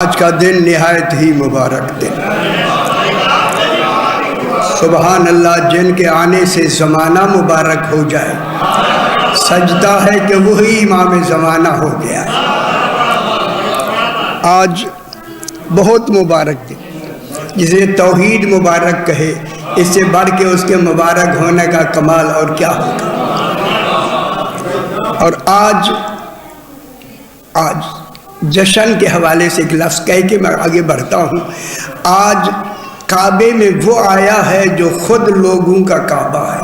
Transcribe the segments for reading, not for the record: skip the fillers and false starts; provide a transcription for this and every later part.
آج کا دن نہایت ہی مبارک دن، سبحان اللہ، جن کے آنے سے زمانہ مبارک ہو جائے، سجدہ ہے کہ وہی امام زمانہ ہو گیا ہے۔ آج بہت مبارک دن، جسے توحید مبارک کہے، اس سے بڑھ کے اس کے مبارک ہونے کا کمال اور کیا ہوگا۔ اور آج جشن کے حوالے سے ایک لفظ کہہ کے میں آگے بڑھتا ہوں۔ آج کعبے میں وہ آیا ہے جو خود لوگوں کا کعبہ ہے۔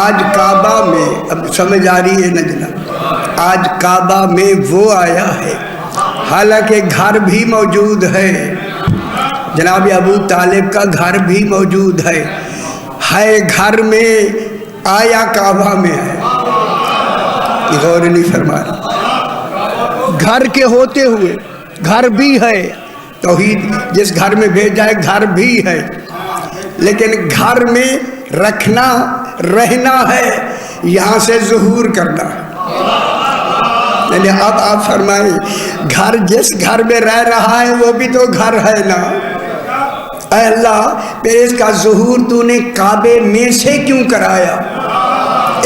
آج کعبہ میں، اب سمجھ آ رہی ہے نہ جناب، آج کعبہ میں وہ آیا ہے، حالانکہ گھر بھی موجود ہے، جناب ابو طالب کا گھر بھی موجود ہے گھر میں، آیا کعبہ میں ہے۔ غور نہیں فرما رہا، گھر کے ہوتے ہوئے گھر بھی ہے، توحید جس گھر میں بھیجا ہے گھر بھی ہے، لیکن گھر میں رکھنا رہنا ہے، یہاں سے ظہور کرنا ہے۔ یعنی اب آپ فرمائیں، گھر جس گھر میں رہ رہا ہے وہ بھی تو گھر ہے نا۔ اے اللہ، پھر اس کا ظہور تو نے کعبے میں سے کیوں کرایا؟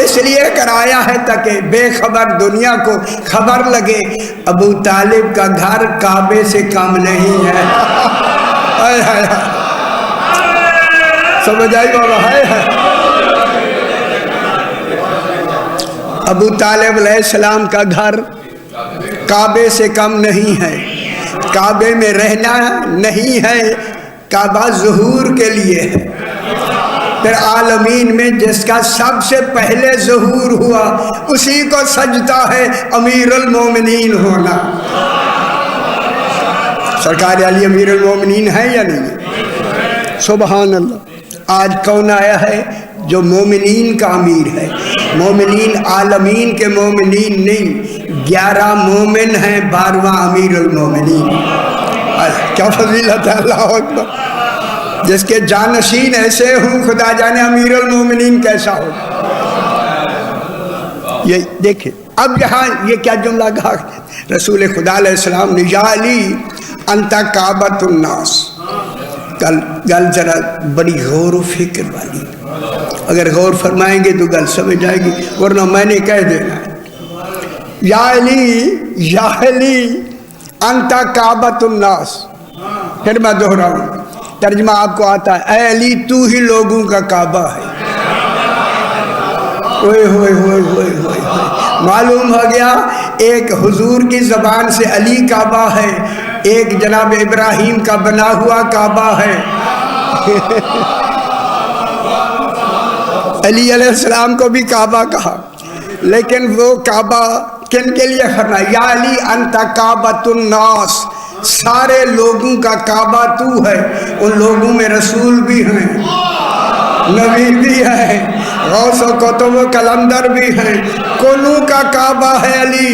اس لیے کرایا ہے تاکہ بے خبر دنیا کو خبر لگے ابو طالب کا گھر کعبے سے کم نہیں ہے۔ سمجھ آئی بابا؟ ہے ابو طالب علیہ السلام کا گھر کعبے سے کم نہیں ہے، کعبے میں رہنا نہیں ہے، کعبہ ظہور کے لیے ہے۔ پھر عالمین میں جس کا سب سے پہلے ظہور ہوا، اسی کو سجدہ ہے امیر المومنین ہونا۔ سرکار علی امیر المومنین ہے یا نہیں؟ سبحان اللہ۔ آج کون آیا ہے جو مومنین کا امیر ہے؟ مومنین عالمین کے مومنین نہیں، 11 مومن ہیں، 12واں امیر المومنین۔ کیا فضیلت ہے، اللہ اکبر۔ جس کے جانشین ایسے ہوں، خدا جانے امیر المومنین کیسا ہو۔ یہ دیکھیں، اب یہاں یہ کیا جملہ کہا رسول خدا علیہ السلام نے، یا علی انت کعبۃ الناس۔ گل ذرا بڑی غور و فکر والی، اگر غور فرمائیں گے تو گل سمجھ جائے گی، ورنہ میں نے کہہ دینا ہے یا علی انت کعبۃ الناس۔ پھر میں دہراؤں، ترجمہ آپ کو آتا ہے، اے علی تو ہی لوگوں کا کعبہ ہے۔ ہوئے ہوئے ہوئے ہوئے ہوئے، معلوم ہو گیا ایک حضور کی زبان سے علی کعبہ ہے، ایک جناب ابراہیم کا بنا ہوا کعبہ ہے۔ علی علیہ السلام کو بھی کعبہ کہا، لیکن وہ کعبہ کن کے لیے فرمایا؟ یا علی انت کعبۃ الناس، سارے لوگوں کا کعبہ تو ہے۔ ان لوگوں میں رسول بھی ہیں، نبی بھی ہیں، غوث و کتب و کلندر بھی ہیں، کلوں کا کعبہ ہے علی۔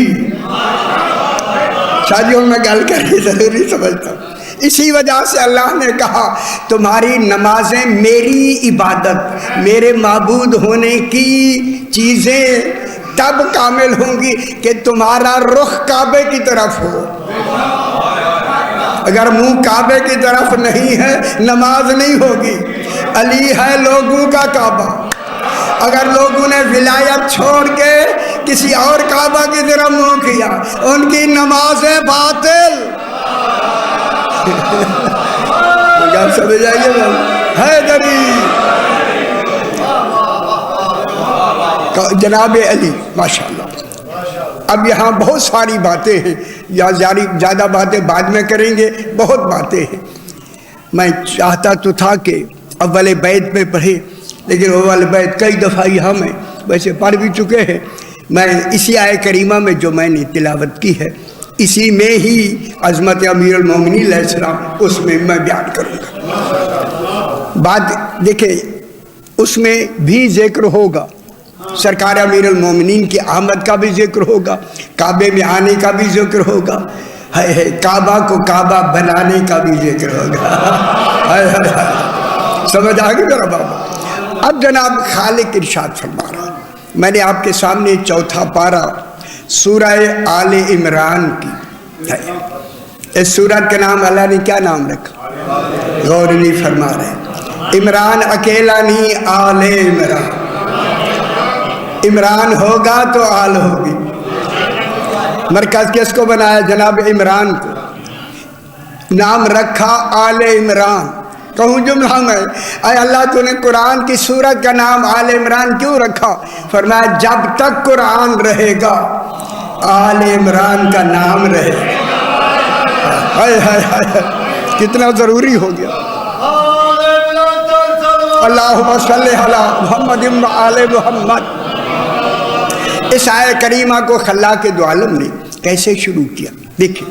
شادیوں میں گل کرنی ضروری سمجھتا ہوں۔ اسی وجہ سے اللہ نے کہا تمہاری نمازیں میری عبادت، میرے معبود ہونے کی چیزیں تب کامل ہوں گی کہ تمہارا رخ کعبے کی طرف ہو۔ اگر منہ کعبے کی طرف نہیں ہے نماز نہیں ہوگی۔ علی ہے لوگوں کا کعبہ، اگر لوگوں نے ولایت چھوڑ کے کسی اور کعبہ کی طرف منہ کیا، ان کی نمازیں باطل۔ سمجھ آئیے حیدری جناب علی، ماشاءاللہ۔ اب یہاں بہت ساری باتیں ہیں، یا زیادہ باتیں بعد میں کریں گے، بہت باتیں ہیں۔ میں چاہتا تو تھا کہ اول بیت میں پڑھے، لیکن اول بیت کئی دفعہ یہاں میں ویسے پڑھ بھی چکے ہیں۔ میں اسی آیہ کریمہ میں جو میں نے تلاوت کی ہے، اسی میں ہی عظمت امیر المومنین علیہ السلام، اس میں میں بیان کروں گا۔ بات دیکھیں، اس میں بھی ذکر ہوگا، سرکار امیر المومنین کی آمد کا بھی ذکر ہوگا، کعبے میں آنے کا بھی ذکر ہوگا، کعبہ کو کعبہ بنانے کا بھی ذکر ہوگا۔ سمجھ آ گئی میرا بابا؟ اب جناب خالق ارشاد فرما رہا ہے، میں نے آپ کے سامنے چوتھا پارہ سورہ آل عمران کی ہے۔ اس سورت کا نام اللہ نے کیا نام رکھا؟ غور نہیں فرما رہے۔ عمران اکیلا نہیں، آل عمران۔ عمران ہوگا تو آل ہوگی۔ مرکز کس کو بنایا؟ جناب عمران کو نام رکھا آل عمران۔ کہوں جملہ میں، اے اللہ تو نے قرآن کی سورت کا نام آل عمران کیوں رکھا؟ فرمایا جب تک قرآن رہے گا آل عمران کا نام رہے گا۔ ہائے ہائے ہائے کتنا ضروری ہو گیا۔ اللہم صلی علی محمد و آل محمد۔ اس آیہ کریمہ کو خلاق دو عالم نے کیسے شروع کیا؟ دیکھیں،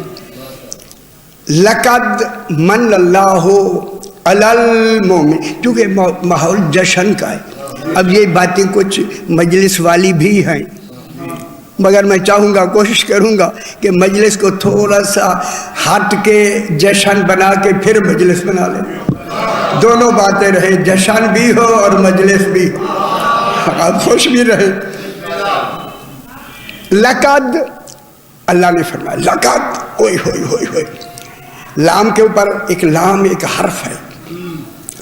لقد من اللہ علی المومن، کیونکہ ماحول جشن کا ہے۔ اب یہ باتیں کچھ مجلس والی بھی ہیں، مگر میں چاہوں گا، کوشش کروں گا کہ مجلس کو تھوڑا سا ہٹ کے جشن بنا کے پھر مجلس بنا لیں، دونوں باتیں رہے، جشن بھی ہو اور مجلس بھی ہو، آپ خوش بھی رہے۔ لقد، اللہ نے فرمایا لقد، اوئے ہوئے ہوئے ہوئے، لام کے اوپر ایک لام ایک حرف ہے،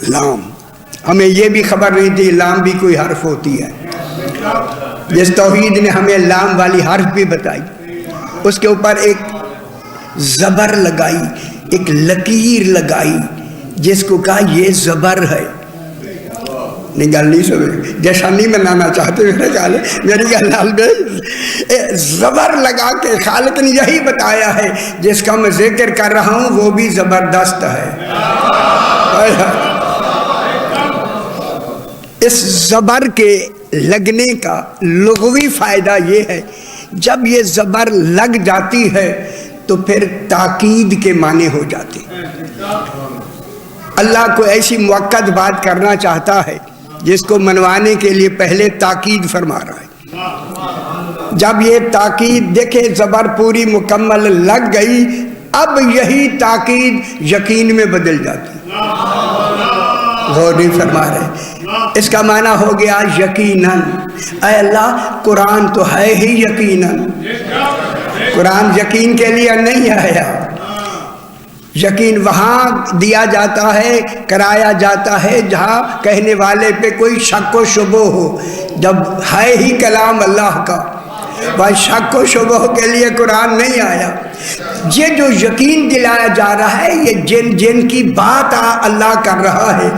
لام۔ ہمیں یہ بھی خبر نہیں تھی لام بھی کوئی حرف ہوتی ہے۔ جس توحید نے ہمیں لام والی حرف بھی بتائی، اس کے اوپر ایک زبر لگائی، ایک لکیر لگائی، جس کو کہا یہ زبر ہے۔ نہیں گل نہیں سمجھ، جشن نہیں منانا چاہتے میری گل میں زبر لگا کے خالق نے یہی بتایا ہے جس کا میں ذکر کر رہا ہوں وہ بھی زبردست ہے۔ اس زبر کے لگنے کا لغوی فائدہ یہ ہے، جب یہ زبر لگ جاتی ہے تو پھر تاکید کے معنی ہو جاتے ہیں۔ اللہ کو ایسی موقت بات کرنا چاہتا ہے جس کو منوانے کے لیے پہلے تاکید فرما رہا ہے۔ جب یہ تاکید دیکھے زبر پوری مکمل لگ گئی، اب یہی تاکید یقین میں بدل جاتی ہے۔ غور نہیں فرما رہے، اس کا معنی ہو گیا یقیناً۔ اے اللہ قرآن تو ہے ہی یقیناً، قرآن یقین کے لیے نہیں آیا۔ یقین وہاں دیا جاتا ہے، کرایا جاتا ہے جہاں کہنے والے پہ کوئی شک و شبہ ہو۔ جب ہے ہی کلام اللہ کا، بھائی شک و شبہ کے لیے قرآن نہیں آیا۔ یہ جو یقین دلایا جا رہا ہے، یہ جن کی بات اللہ کر رہا ہے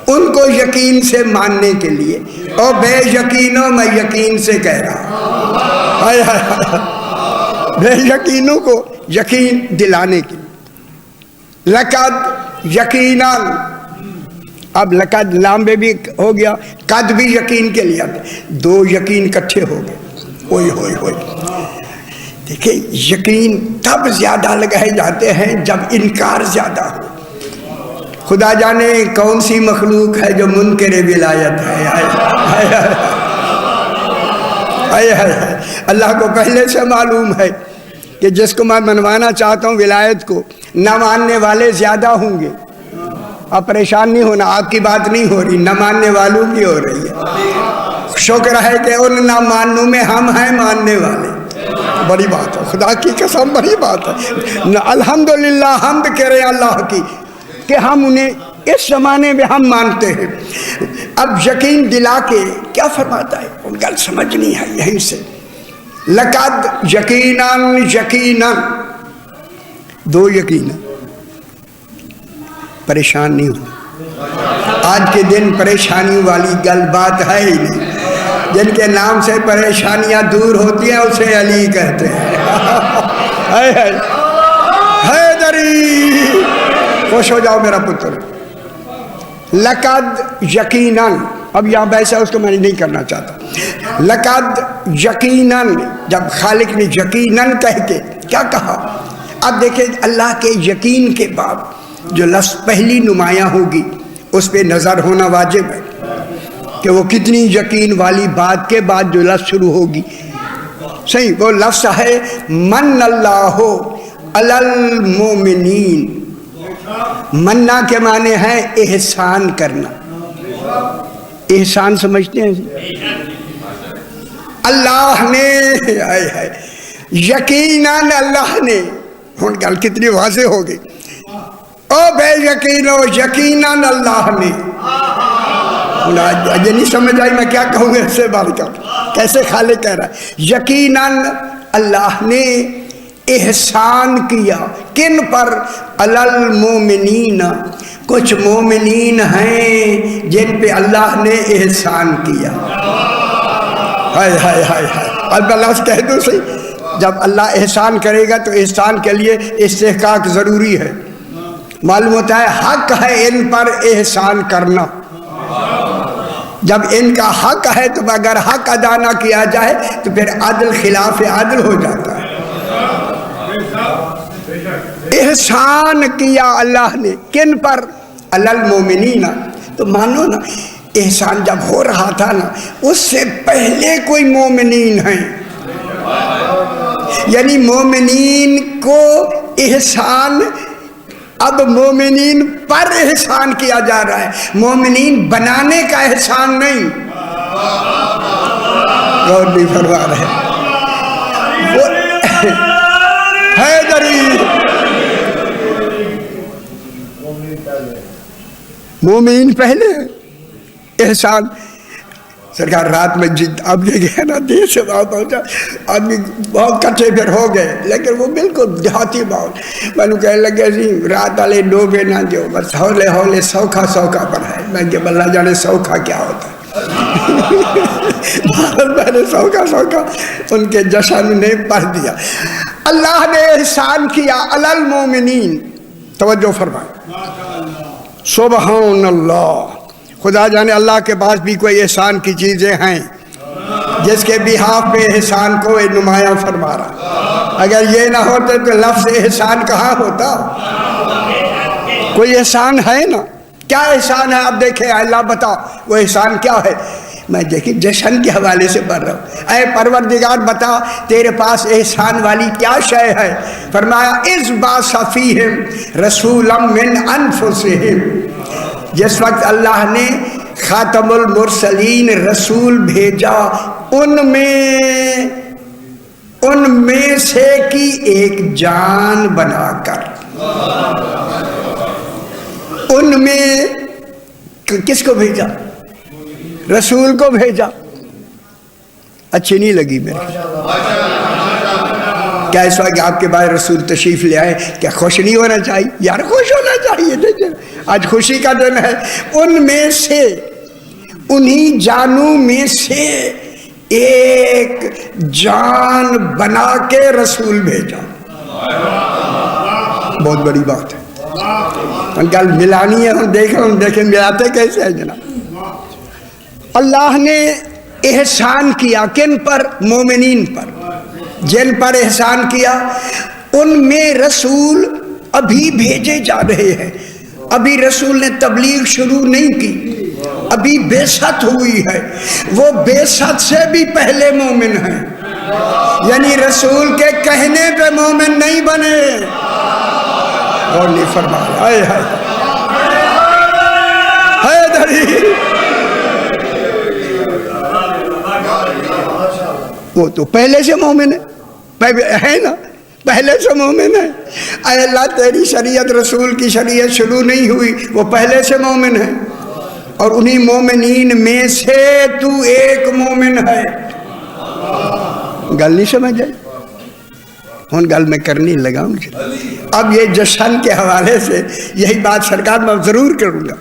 ان کو یقین سے ماننے کے لیے، اور بے یقینوں میں یقین سے کہہ رہا ہوں، بے یقینوں کو یقین دلانے کے لیے۔ لقد یقیناً، اب لقد لام بھی ہو گیا، قد بھی یقین کے لیے، دو یقین کٹھے ہو گئے۔ اوئے ہوئے ہوئے، دیکھیں یقین تب زیادہ لگائے جاتے ہیں جب انکار زیادہ ہو۔ خدا جانے کون سی مخلوق ہے جو منکر ولایت ہے۔ اللہ کو پہلے سے معلوم ہے کہ جس کو میں منوانا چاہتا ہوں ولایت کو، نہ ماننے والے زیادہ ہوں گے۔ اب پریشان نہیں ہونا، آپ کی بات نہیں ہو رہی، نہ ماننے والوں کی ہو رہی ہے۔ شکر ہے کہ ان نہ مانوں میں ہم ہیں ماننے والے، بڑی بات ہے، خدا کی قسم بڑی بات ہے۔ الحمدللہ حمد کرے اللہ کی کہ ہم انہیں اس زمانے میں ہم مانتے ہیں۔ اب یقین دلا کے کیا فرماتا ہے، ان گل سمجھنی ہے یہیں سے۔ لقد یقیناً، یقیناً دو یقیناً، پریشان نہیں ہو۔ آج کے دن پریشانیوں والی گل بات ہے ہی نہیں۔ جن کے نام سے پریشانیاں دور ہوتی ہیں اسے علی کہتے ہیں۔ حیدری، خوش ہو جاؤ میرا پتر۔ لقد یقیناً، اب یہاں ویسا اس کو میں نہیں کرنا چاہتا۔ لقد یقیناً، جب خالق نے یقیناً کہہ کے کیا کہا، اب دیکھیں اللہ کے یقین کے بعد جو لفظ پہلی نمایاں ہوگی اس پہ نظر ہونا واجب ہے کہ وہ کتنی یقین والی بات کے بعد جو لفظ شروع ہوگی، صحیح وہ لفظ ہے من اللہ علی المومنین۔ مننا کے معنی ہے احسان کرنا۔ احسان سمجھتے ہیں؟ اللہ نے یقیناً اللہ نے، ہن گل کتنی واضح ہو گئی، او بے یقینو یقیناً اللہ نے. یہ نہیں سمجھ آئی میں کیا کہوں گا اس سے بات کر، کیسے خالق کہہ رہا ہے یقیناً اللہ نے احسان کیا. کن پر؟ المومنین، کچھ مومنین ہیں جن پہ اللہ نے احسان کیا. ہائے ہائے ہائے ہائے. اب اللہ سے کہہ دو صحیح، جب اللہ احسان کرے گا تو احسان کے لیے استحقاق ضروری ہے. معلوم ہوتا ہے حق ہے ان پر احسان کرنا. جب ان کا حق ہے تو اگر حق ادا نہ کیا جائے تو پھر عدل خلاف عدل ہو جاتا ہے. احسان کیا اللہ نے کن پر؟ المومنین. تو مانو نا احسان جب ہو رہا تھا نا اس سے پہلے کوئی مومنین ہیں، یعنی مومنین کو احسان، اب مومنین پر احسان کیا جا رہا ہے، مومنین بنانے کا احسان نہیں. غور نہیں فرما رہے حیدری. مومنین پہلے احسان. سرکار رات میں اب یہ گیا نا دیر سے وہاں پہنچا، آدمی بہت کچے پھر ہو گئے لیکن وہ بالکل دیہاتی ماحول. میں نے کہنے لگا جی رات والے ڈوبے نہ جو بس ہولے ہولے سوکھا سوکھا پر ہے. میں کہ اللہ جانے سوکھا کیا ہوتا ہے. میں نے سوکھا سوکھا ان کے جشن نے پڑھ دیا. اللہ نے احسان کیا علی المومنین. توجہ فرمائیں. سبحان اللہ. خدا جانے اللہ کے پاس بھی کوئی احسان کی چیزیں ہیں جس کے بہاف پہ احسان کو نمایاں فرما رہا. اگر یہ نہ ہوتے تو لفظ احسان کہاں ہوتا؟ کوئی احسان ہے نا. کیا احسان ہے؟ اب دیکھیں اللہ بتا وہ احسان کیا ہے. میں دیکھیں جشن کے حوالے سے پڑھ رہا ہوں. اے پروردگار بتا تیرے پاس احسان والی کیا شے ہے. فرمایا اذ بعث فیہم رسولا من انفسہم. جس وقت اللہ نے خاتم المرسلین رسول بھیجا ان میں سے کی ایک جان بنا کر. ان میں کس کو بھیجا؟ رسول کو بھیجا. اچھی نہیں لگی میرے. کیا اس وقت آپ کے بعد رسول تشریف لے آئے کیا خوش نہیں ہونا چاہیے؟ یار خوش ہونا چاہیے. دیکھیں آج خوشی کا دن ہے. ان میں سے انہی جانوں میں سے ایک جان بنا کے رسول بھیجا. بہت بڑی بات ہے. کل ملانی ہے ہم دیکھیں ملاتے کیسے ہیں جناب. اللہ نے احسان کیا کن پر؟ مومنین پر. جن پر احسان کیا ان میں رسول ابھی بھیجے جا رہے ہیں. ابھی رسول نے تبلیغ شروع نہیں کی، ابھی بعثت ہوئی ہے. وہ بعثت سے بھی پہلے مومن ہیں، یعنی رسول کے کہنے پہ مومن نہیں بنے. اور نہیں فرمایا ہائے ہائے وہ تو پہلے سے مومن ہے نا، پہلے سے مومن ہے. اے اللہ تیری شریعت رسول کی شریعت شروع نہیں ہوئی، وہ پہلے سے مومن ہے. اور انہی مومنین میں سے تو ایک مومن ہے. گل نہیں سمجھ آئی؟ ہوں گل میں کرنے لگا مجھے. اب یہ جشن کے حوالے سے یہی بات سرکار میں ضرور کروں گا.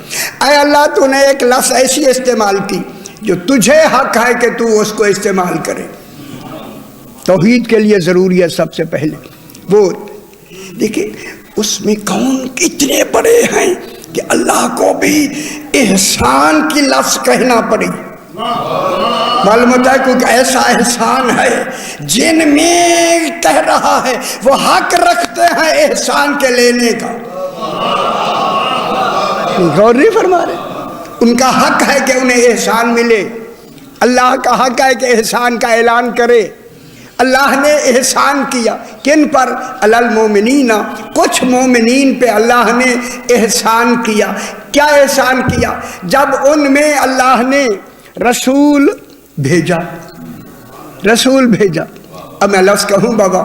اے اللہ تو نے ایک لفظ ایسی استعمال کی جو تجھے حق ہے کہ تو اس کو استعمال کرے. توحید کے لیے ضروری ہے سب سے پہلے. وہ دیکھیں اس میں کون کتنے بڑے ہیں کہ اللہ کو بھی احسان کی لفظ کہنا پڑے. معلوم ہوتا ہے کیونکہ ایسا احسان ہے جن میں کہہ رہا ہے وہ حق رکھتے ہیں احسان کے لینے کا. غور نہیں فرما رہے. ان کا حق ہے کہ انہیں احسان ملے. اللہ کا حق ہے کہ احسان کا اعلان کرے. اللہ نے احسان کیا کن پر؟ المومنین، کچھ مومنین پہ اللہ نے احسان کیا۔ کیا احسان کیا؟ جب ان میں اللہ نے رسول بھیجا، رسول بھیجا۔ اب میں لفظ کہوں بابا،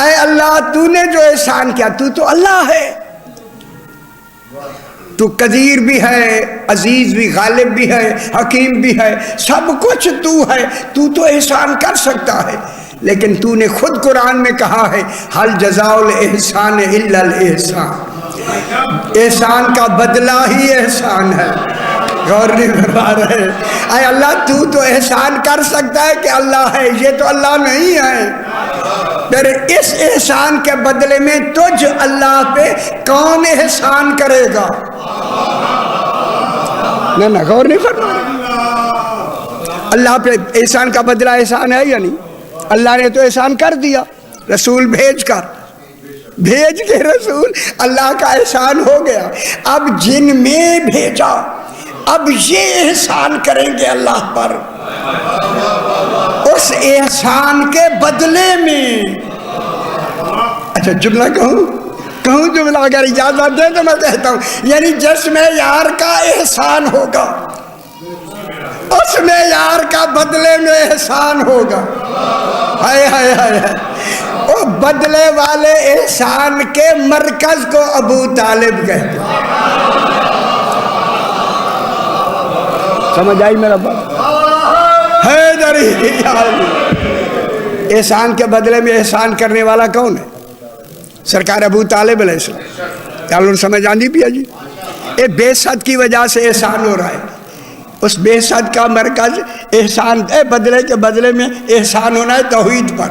اے اللہ تو نے جو احسان کیا، تو اللہ ہے، تو قدیر بھی ہے، عزیز بھی، غالب بھی ہے، حکیم بھی ہے، سب کچھ تو ہے، تو احسان کر سکتا ہے۔ لیکن تو نے خود قرآن میں کہا ہے حل جزاء الاحسان الا الاحسان، احسان کا بدلہ ہی احسان ہے۔ غور نہیں فرما رہے؟ اے اللہ تو احسان کر سکتا ہے کہ اللہ ہے، یہ تو اللہ نہیں ہے، پھر اس احسان کے بدلے میں تجھ اللہ پہ کون احسان کرے گا؟ نہ غور نہیں فرما رہے؟ اللہ پہ احسان کا بدلہ احسان ہے یا نہیں؟ اللہ نے تو احسان کر دیا رسول بھیج کے، رسول اللہ کا احسان ہو گیا۔ اب جن میں بھیجا اب یہ احسان کریں گے اللہ پر، اس احسان کے بدلے میں۔ اچھا جملہ کہوں جملہ اگر اجازت دے تو میں کہتا ہوں، یعنی جس میں یار کا احسان ہوگا اس میں یار کا بدلے میں احسان ہوگا۔ ہائے ہائے ہائے، وہ بدلے والے احسان کے مرکز کو ابو طالب کہتے ہیں۔ سمجھ آئی میرا بات؟ احسان کے بدلے میں احسان کرنے والا کون ہے؟ سرکار ابو طالب علیہ السلام۔ کیا سمجھ آندی پیا جی؟ یہ بے صد کی وجہ سے احسان ہو رہا ہے، اس بے صد کا مرکز احسان بدلے کے بدلے میں احسان ہونا ہے توحید پر۔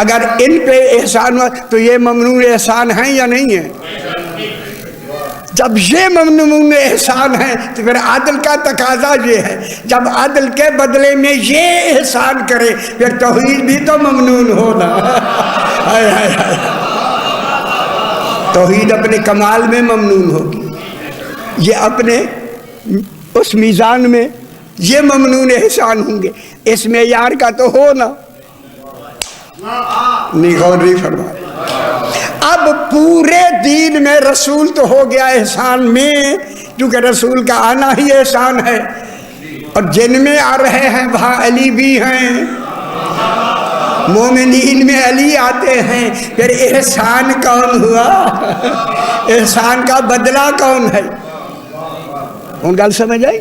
اگر ان پہ احسان ہوا تو یہ ممنوع احسان ہیں یا نہیں ہے؟ جب یہ ممنوع احسان ہے تو پھر عدل کا تقاضا یہ ہے، جب عدل کے بدلے میں یہ احسان کرے پھر توحید بھی تو ممنون ہونا۔ توحید اپنے کمال میں ممنون ہوگی، یہ اپنے اس میزان میں یہ ممنون احسان ہوں گے، اس معیار کا تو ہونا نہیں۔ غور نہیں فرمائے؟ اب پورے دین میں رسول تو ہو گیا احسان میں، کیونکہ رسول کا آنا ہی احسان ہے، اور جن میں آ رہے ہیں وہاں علی بھی ہیں، مومنین میں علی آتے ہیں، پھر احسان کون ہوا؟ احسان کا بدلہ کون ہے؟ ان گل سمجھ آئی؟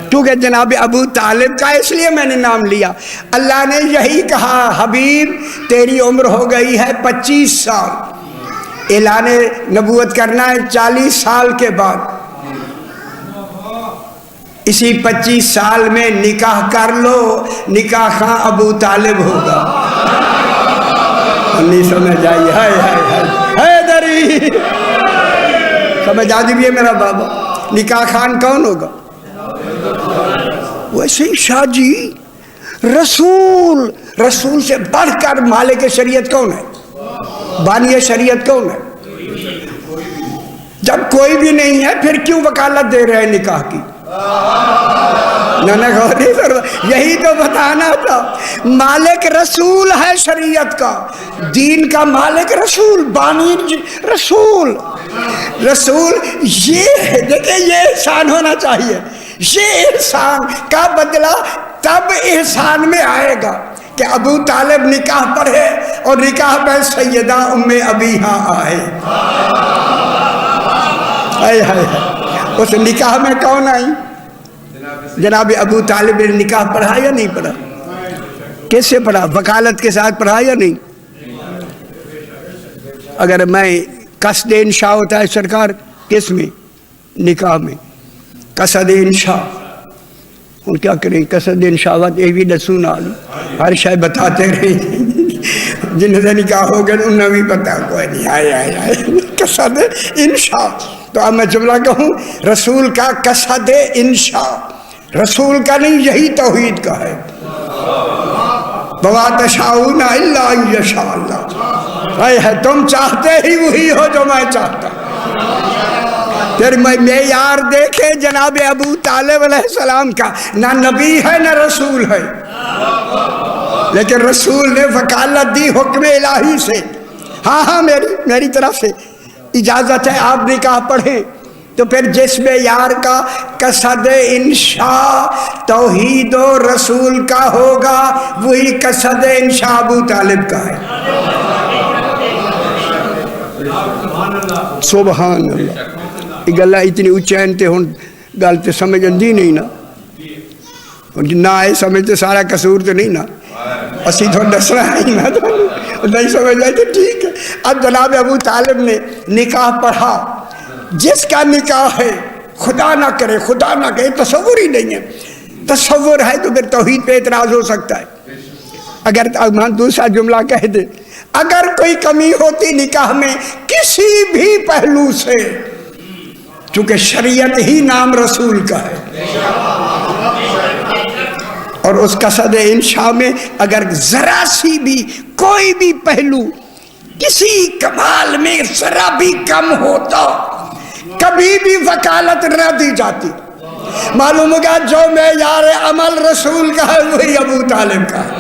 کیونکہ جناب ابو طالب کا اس لیے میں نے نام لیا، اللہ نے یہی کہا حبیب تیری عمر ہو گئی ہے 25 سال، اعلان نبوت کرنا ہے 40 سال کے بعد، اسی 25 سال میں نکاح کر لو، نکاح خاں ابو طالب ہوگا۔ نہیں سمجھ آئی؟ حیدری سمجھ آ جائیے میرا بابا، نکاح خان کون ہوگا؟ ویسے ہی شاہ جی رسول سے بڑھ کر مالک شریعت کون ہے؟ بانی شریعت کون ہے؟ جب کوئی بھی نہیں ہے پھر کیوں وکالت دے رہے ہیں نکاح کی؟ نہ غوری یہی تو بتانا تھا، مالک رسول ہے شریعت کا، دین کا مالک رسول، بانی رسول۔ یہ دیکھیں یہ احسان ہونا چاہیے، یہ احسان کا بدلہ تب احسان میں آئے گا کہ ابو طالب نکاح پڑھے اور نکاح پہ سیدہ ام ابیہا آئے۔ اس نکاح میں کون آئی؟ جناب ابو طالب نے نکاح پڑھا یا نہیں پڑھا؟ کس سے پڑھا؟ وکالت کے ساتھ پڑھا یا نہیں؟ اگر میں قصد انشاء ہوتا ہے سرکار کس میں؟ نکاح میں قصد انشاء، اور کیا کریں قصد انشاء یہ بھی نسون آلو ہر شاید بتاتے رہے، جن سے نکاح ہو گئے انہیں بھی پتا کوئی نہیں آئے قصد انشاء۔ تو اب میں جملہ کہوں، رسول کا قصد انشاء، رسول کا نہیں، یہی توحید کا ہے۔ وَمَا تَشَاءُونَ إِلَّا أَن يَشَاءَ اللَّهُ، ہے تم چاہتے ہی وہی ہو جو میں چاہتا۔ پھر معیار دیکھے جناب ابو طالب علیہ السلام کا، نہ نبی ہے نہ رسول ہے، لیکن رسول نے وکالت دی حکم الہی سے، ہاں میری طرف سے اجازت ہے، آپ نکاح پڑھیں۔ تو پھر جسم یار کا قصد انشاء توحید و رسول کا ہوگا، وہی قصد انشاء ابو طالب کا ہے۔ سبحان اللہ، یہ گلہ اتنی اچین تے ہون گل تے سمجھ اندی نہیں نا، نہ آئے سمجھ تے سارا قصور تو نہیں نا، اسی تو دسنا ہے نا، نہیں سمجھ آئے تو ٹھیک ہے۔ اب جناب ابو طالب نے نکاح پڑھا، جس کا نکاح ہے خدا نہ کرے تصور ہی نہیں ہے، تصور ہے تو پھر توحید پہ اعتراض ہو سکتا ہے۔ اگر دوسرا جملہ کہہ دے، اگر کوئی کمی ہوتی نکاح میں کسی بھی پہلو سے، چونکہ شریعت ہی نام رسول کا ہے، اور اس قصد انشاء میں اگر ذرا سی بھی کوئی بھی پہلو کسی کمال میں ذرا بھی کم ہوتا، کبھی بھی وکالت نہ دی جاتی۔ معلوم ہوگا جو معیار عمل رسول کا ہے وہی ابو طالب کا ہے۔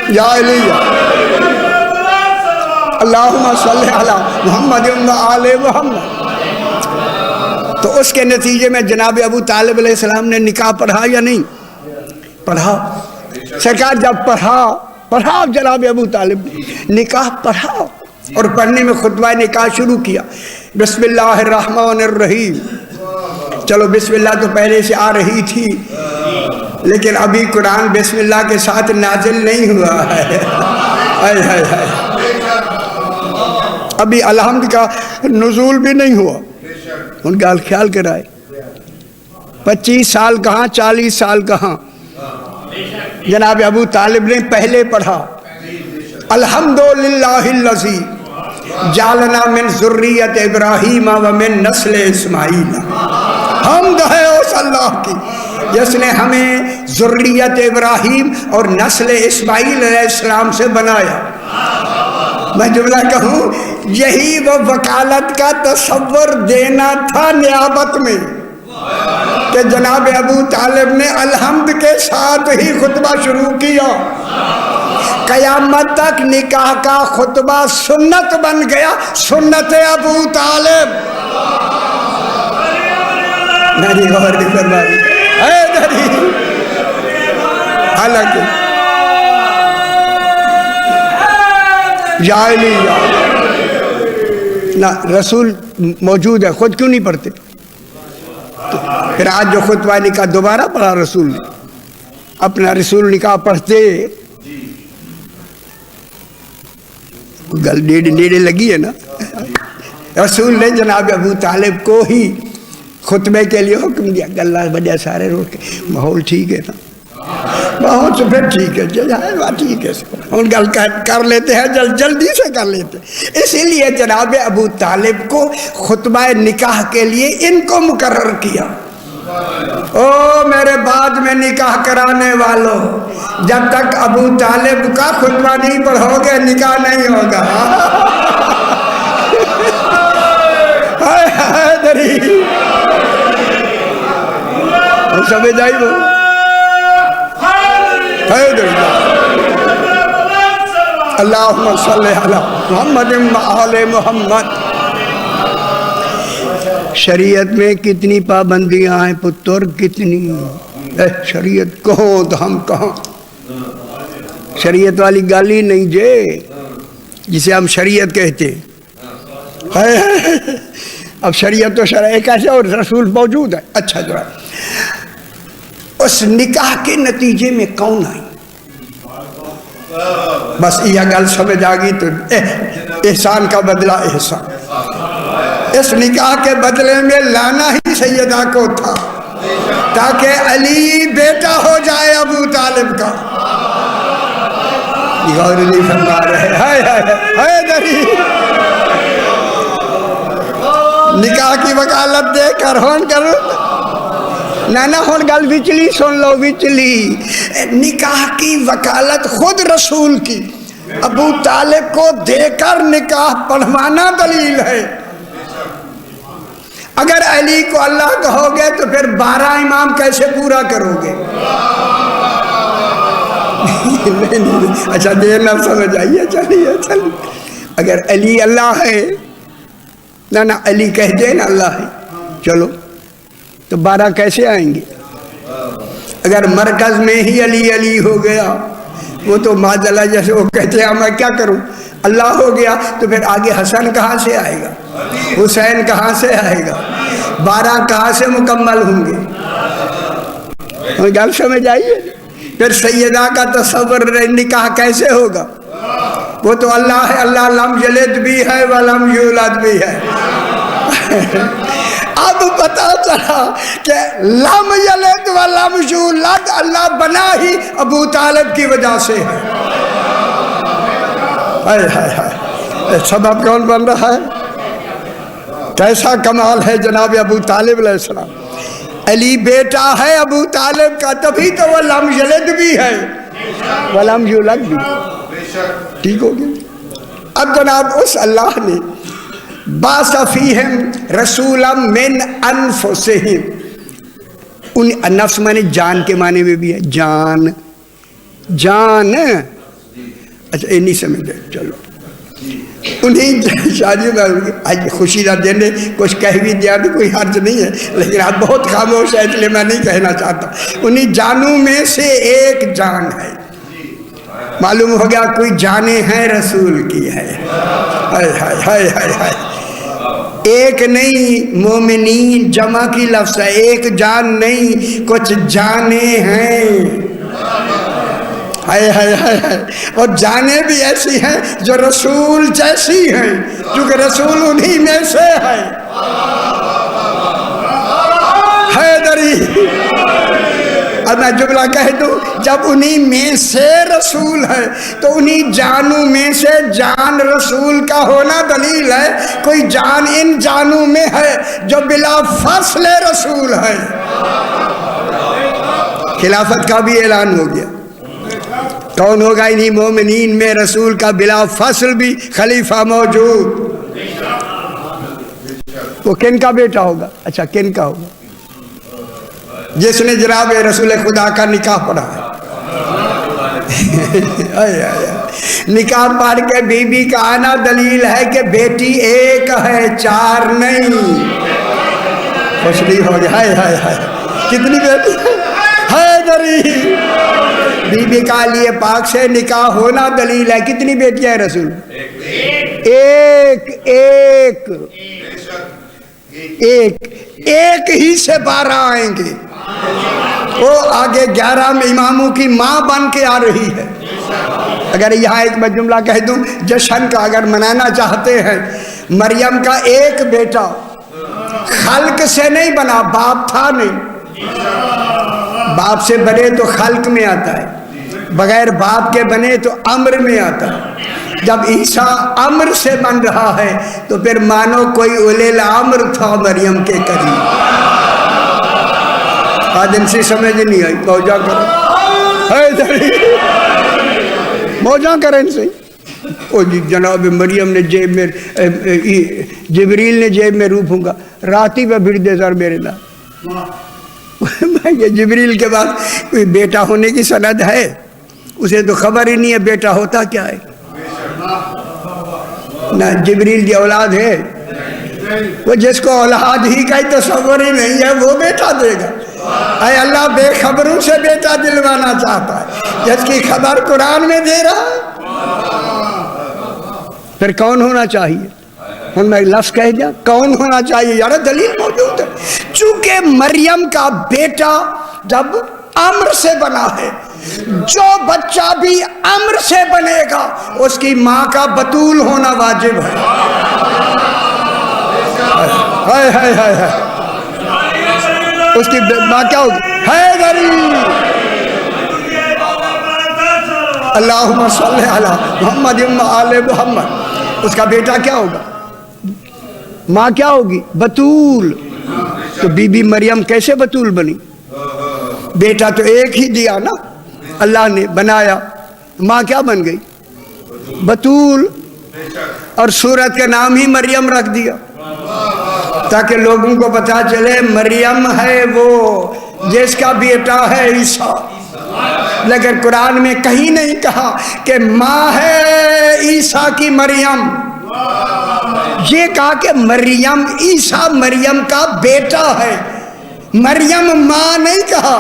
یا علی اللہم صلی علی محمد و آل محمد۔ تو اس کے نتیجے میں جناب ابو طالب علیہ السلام نے نکاح پڑھا یا نہیں پڑھا؟ سرکار جب پڑھا جناب ابو طالب نے نکاح پڑھا، اور پڑھنے میں خطبہ نکاح شروع کیا، بسم اللہ الرحمن الرحیم۔ چلو بسم اللہ تو پہلے سے آ رہی تھی، لیکن ابھی قرآن بسم اللہ کے ساتھ نازل نہیں ہوا ہے، ابھی الحمد کا نزول بھی نہیں ہوا۔ ان کا خیال کرائے 25 سال کہاں 40 سال کہاں، جناب ابو طالب نے پہلے پڑھا الحمدللہ الذی جعلنا من ذریت ابراہیم ومن نسل اسماعیل۔ حمد ہے اس اللہ کی جس نے ہمیں ذریت ابراہیم اور نسل اسماعیل علیہ السلام سے بنایا۔ میں جملہ کہوں، یہی وہ وکالت کا تصور دینا تھا نیابت میں، کہ جناب ابو طالب نے الحمد کے ساتھ ہی خطبہ شروع کیا۔ قیامت تک نکاح کا خطبہ سنت بن گیا، سنت ابو طالب۔ میری غور کی فرمائی حالانکہ جاہلی نہ رسول موجود ہے، خود کیوں نہیں پڑھتے؟ پھر آج جو خطبہ نکاح دوبارہ پڑھا رسول نے، اپنا رسول نکاح پڑھتے، گل نیڑے لگی ہے نا۔ رسول نے جناب ابو طالب کو ہی خطبے کے لیے حکم دیا، اللہ بڑے سارے روٹ کے ماحول ٹھیک ہے نا، بہت پھر ٹھیک ہے ٹھیک ہے، ہم گل کر لیتے ہیں، جلدی سے کر لیتے ہیں۔ اسی لیے جناب ابو طالب کو خطبہ نکاح کے لیے ان کو مقرر کیا۔ او میرے بعد میں نکاح کرانے والوں، جب تک ابو طالب کا خطبہ نہیں پڑھو گے نکاح نہیں ہوگا۔ سمجھ آئی وہ؟ اللہم صلی علی محمد و آل محمد۔ شریعت میں کتنی پابندیاں ہیں پتر، کتنی شریعت کہو تو ہم کہاں، شریعت والی گل ہی نہیں جسے ہم شریعت کہتے ہیں۔ اب شریعت تو شرع کیسے اور رسول موجود ہے۔ اچھا جو اس نکاح کے نتیجے میں کون آئی، بس یہ گل سمجھ آ گئی تو احسان کا بدلہ احسان۔ اس نکاح کے بدلے میں لانا ہی سیدہ کو تھا تاکہ علی بیٹا ہو جائے ابو طالب کا۔ غور نہیں فرما رہے، نکاح کی وکالت دے کر ہون کرو نانا ہون گل وچلی سن لو، وچلی نکاح کی وکالت خود رسول کی ابو طالب کو دے کر نکاح پڑھوانا دلیل ہے۔ اگر علی کو اللہ کہو گے تو پھر 12 امام کیسے پورا کرو گے؟ نہیں، اچھا دیر نہ سمجھ آئیے، چلیے اگر علی اللہ ہے نہ علی کہہ دے نا اللہ ہے، چلو تو 12 کیسے آئیں گے؟ اگر مرکز میں ہی علی علی ہو گیا، وہ تو معذلہ جیسے وہ کہتے ہیں میں کیا کروں، اللہ ہو گیا تو پھر آگے حسن کہاں سے آئے گا، حسین کہاں سے آئے گا، 12 کہاں سے مکمل ہوں گے؟ گل سمجھ آئیے؟ پھر سیدہ کا تصور نکاح کیسے ہوگا؟ وہ تو اللہ ہے، اللہ لم یلد بھی ہے ولم یولد بھی ہے۔ اب پتا چلا کہ لم یلد ولم یولد اللہ بنا ہی ابو طالب کی وجہ سے ہے۔ سبب کون بن رہا ہے؟ کیسا کمال ہے جناب ابو طالب علیہ السلام۔ علی بیٹا ہے ابو طالب کا، تبھی تو وہ لم یلد بھی ہے ولم یولد بھی۔ ٹھیک ہو گیا؟ اب جناب اس اللہ نے بعث فیہم رسولا من انفسہم، ان نفس مانے جان کے معنی میں بھی ہے، جان اچھا یہ نہیں سمجھ رہے، چلو انہیں شادی میں آج خوشی نہ دینے کچھ کہہ بھی دیا تو کوئی حرج نہیں ہے، لیکن آپ بہت خاموش ہے اس لیے میں نہیں کہنا چاہتا۔ انہیں جانوں میں سے ایک جان ہے، معلوم ہو گیا کوئی جانیں ہیں رسول کی ہے۔ ایک نہیں، مومنین جمع کی لفظ ہے، ایک جان نہیں، کچھ جانیں ہیں۔ اور جانیں بھی ایسی ہیں جو رسول جیسی ہیں، کیونکہ رسول انہی میں سے ہے۔ حیدری، اب میں جملہ کہہ دوں، جب انہی میں سے رسول ہے تو انہی جانوں میں سے جان رسول کا ہونا دلیل ہے کوئی جان ان جانوں میں ہے جو بلا فصل رسول ہے۔ خلافت کا بھی اعلان ہو گیا، کون ہوگا انہی مومنین میں رسول کا بلا فصل بھی خلیفہ موجود؟ وہ کن کا بیٹا ہوگا؟ اچھا کن کا ہوگا؟ جس نے جناب رسول خدا کا نکاح پڑھا ہے۔ نکاح پڑھ کے بی بی کا آنا دلیل ہے کہ بیٹی ایک ہے، 4 نہیں۔ خوش نہیں ہو گیا؟ ہائے کتنی بیٹی ہے؟ حیدری، بی بی کا علی پاک سے نکاح ہونا دلیل ہے کتنی بیٹیاں ہیں رسول؟ ایک ہی سے 12 آئیں گے، وہ آگے 11 میں اماموں کی ماں بن کے آ رہی ہے۔ اگر یہاں ایک میں جملہ کہہ دوں، جشن کا اگر منانا چاہتے ہیں، مریم کا ایک بیٹا خلق سے نہیں بنا، باپ تھا نہیں، باپ سے بنے تو خلق میں آتا ہے، بغیر باپ کے بنے تو امر میں آتا ہے۔ جب عیسیٰ امر سے بن رہا ہے تو پھر مانو کوئی اولی الامر تھا مریم کے قریب۔ آج ان سے سمجھ نہیں آئی، موجہ کریں، موجہ کریں ان سے۔ او جی جناب مریم نے جیب میں، جبریل نے جیب میں روح پھونکا، راتی پہ بھیڑ دے سر میرے نام۔ یہ جبریل کے بعد کوئی بیٹا ہونے کی سند ہے؟ اسے تو خبر ہی نہیں ہے بیٹا ہوتا کیا ہے۔ نہ جبریل کی اولاد ہے، وہ جس کو اولاد ہی کا تصور ہی نہیں ہے وہ بیٹا دے گا؟ اے اللہ بے خبروں سے بیٹا دلوانا چاہتا ہے، جس کی خبر قرآن میں دے رہا ہے۔ پھر کون ہونا چاہیے؟ ہن میں لفظ کہہ دیا، کون ہونا چاہیے؟ یار دلیل موجود ہے، چونکہ مریم کا بیٹا جب امر سے بنا ہے، جو بچہ بھی امر سے بنے گا اس کی ماں کا بتول ہونا واجب ہے۔ اس کی ماں کیا ہوگی؟ حیدری، اللہم صلی علی محمد آل محمد۔ اس کا بیٹا کیا ہوگا؟ ماں کیا ہوگی؟ بتول۔ تو بی بی مریم کیسے بتول بنی؟ بیٹا تو ایک ہی دیا نا، اللہ نے بنایا، ماں کیا بن گئی؟ بتول، اور سورت کا نام ہی مریم رکھ دیا۔ تاکہ لوگوں کو پتا چلے مریم ہے وہ جس کا بیٹا ہے عیسیٰ، لیکن قرآن میں کہیں نہیں کہا کہ ماں ہے عیسیٰ کی مریم، یہ کہا کہ مریم عیسیٰ مریم کا بیٹا ہے، مریم ماں نہیں کہا،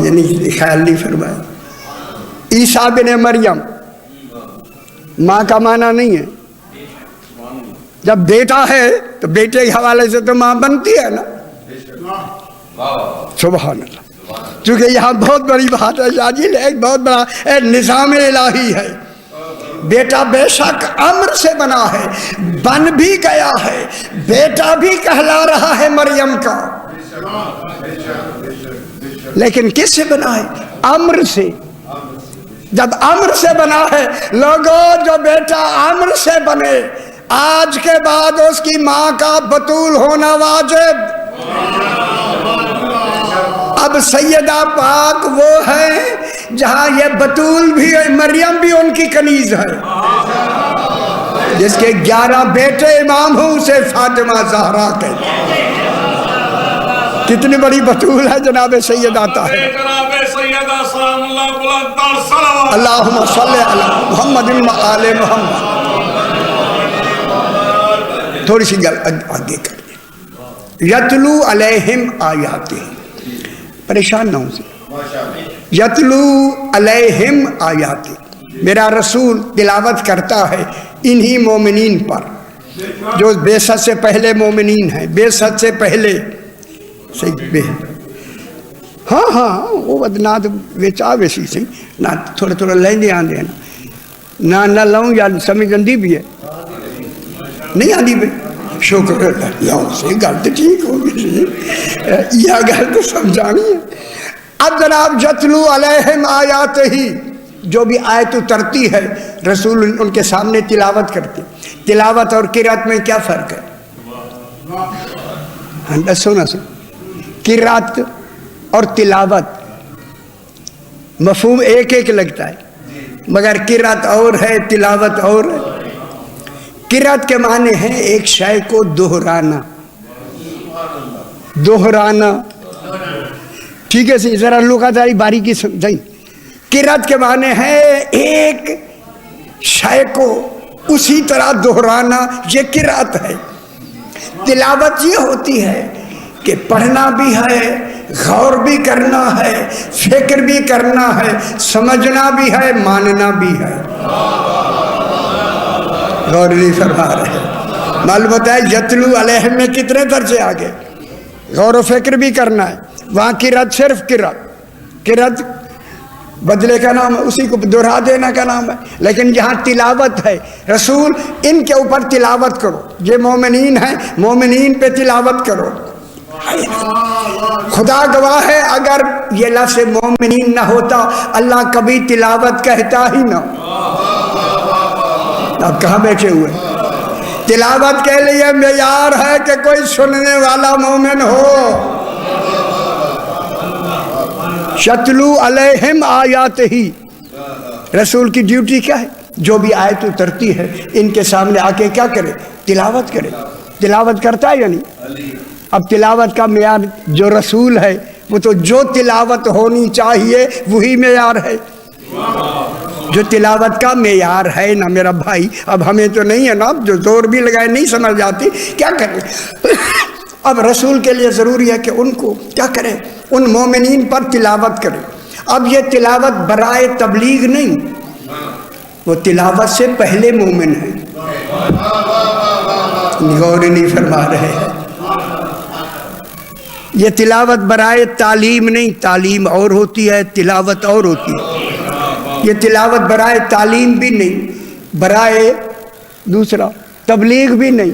یعنی خیال نہیں فرمایا۔ عیسیٰ بن مریم ماں کا معنی نہیں ہے، جب بیٹا ہے تو بیٹے کے حوالے سے تو ماں بنتی ہے نا، سبحان اللہ۔ چونکہ یہاں بہت بڑی بات ہے شاجل، ایک بہت بڑا نظام الہی ہے، بیٹا بے شک امر سے بنا ہے، بن بھی گیا ہے، بیٹا بھی کہلا رہا ہے مریم کا، لیکن کس سے بنا ہے؟ امر سے۔ جب امر سے بنا ہے، لوگوں جو بیٹا امر سے بنے آج کے بعد اس کی ماں کا بتول ہونا واجب۔ اب سیدہ پاک وہ ہے جہاں یہ بتول بھی ہے، مریم بھی ان کی کنیز ہے، جس کے 11 بیٹے امام ہوں اسے فاطمہ زہرا کہتے ہیں۔ کتنی بڑی بتول ہے جناب سیدہ طاہرہ۔ اللہم صلی علی محمد و آل محمد۔ تھوڑی سی گل آگے کر دیں۔ یتلو علیہم آیاتہ، پریشان نہ ہوں سے، یتلو علیہم آیاتہ، میرا رسول تلاوت کرتا ہے انہی مومنین پر جو بعثت سے پہلے مومنین ہیں، بعثت سے پہلے ہاں وہ نہ تو ویچا ویسی سی نہ تھوڑا تھوڑا لیندے آندے نہ لوں یا سمجھ اندھی بھی ہے نہیں آندھی بھی، شکر اللہ سے گل تو ٹھیک ہوگی، یہ گل تو سمجھانی ہے۔ اب جناب یتلو علیہم آیات ہی، جو بھی آیت اترتی ہے رسول ان کے سامنے تلاوت کرتے۔ تلاوت اور قرات میں کیا فرق ہے؟ سونا سن، قرات اور تلاوت مفہوم ایک ایک لگتا ہے، مگر قرات اور ہے تلاوت اور ہے۔ قرات کے معنی ہے ایک شے کو دہرانا، ٹھیک ہے سی، ذرا لغت والی باریکی سمجھیں۔ قرات کے معنی ہے ایک شے کو اسی طرح دہرانا، یہ قرات ہے۔ تلاوت یہ ہوتی ہے کہ پڑھنا بھی ہے، غور بھی کرنا ہے، فکر بھی کرنا ہے، سمجھنا بھی ہے، ماننا بھی ہے۔ غور نہیں فرما رہے، معلوم ہوتا ہے یتلو علیہم میں کتنے درجے آگے، غور و فکر بھی کرنا ہے۔ وہاں قرات صرف قرات بدلے کا نام ہے، اسی کو دہرا دینا کا نام ہے، لیکن جہاں تلاوت ہے رسول ان کے اوپر تلاوت کرو، یہ مومنین ہیں، مومنین پہ تلاوت کرو۔ خدا گواہ ہے اگر یہ لفظ مومنین نہ ہوتا اللہ کبھی تلاوت کہتا ہی نہ۔ اب کہاں بیٹھے ہوئے؟ تلاوت کے لیے معیار ہے کہ کوئی سننے والا مومن ہو۔ یتلو علیہم آیات ہی، رسول کی ڈیوٹی کیا ہے؟ جو بھی آیت اترتی ہے ان کے سامنے آ کے کیا کرے؟ تلاوت کرے۔ تلاوت کرتا ہے یا نہیں؟ اب تلاوت کا معیار جو رسول ہے وہ تو جو تلاوت ہونی چاہیے وہی معیار ہے، جو تلاوت کا معیار ہے نا میرا بھائی۔ اب ہمیں تو نہیں ہے نا، اب جو زور بھی لگائے نہیں سمجھ جاتی، کیا کریں؟ اب رسول کے لیے ضروری ہے کہ ان کو کیا کرے؟ ان مومنین پر تلاوت کرے۔ اب یہ تلاوت برائے تبلیغ نہیں، وہ تلاوت سے پہلے مومن ہے، غور نہیں فرما رہے ہیں۔ یہ تلاوت برائے تعلیم نہیں، تعلیم اور ہوتی ہے، تلاوت اور ہوتی ہے۔ یہ تلاوت برائے تعلیم بھی نہیں، برائے دوسرا تبلیغ بھی نہیں،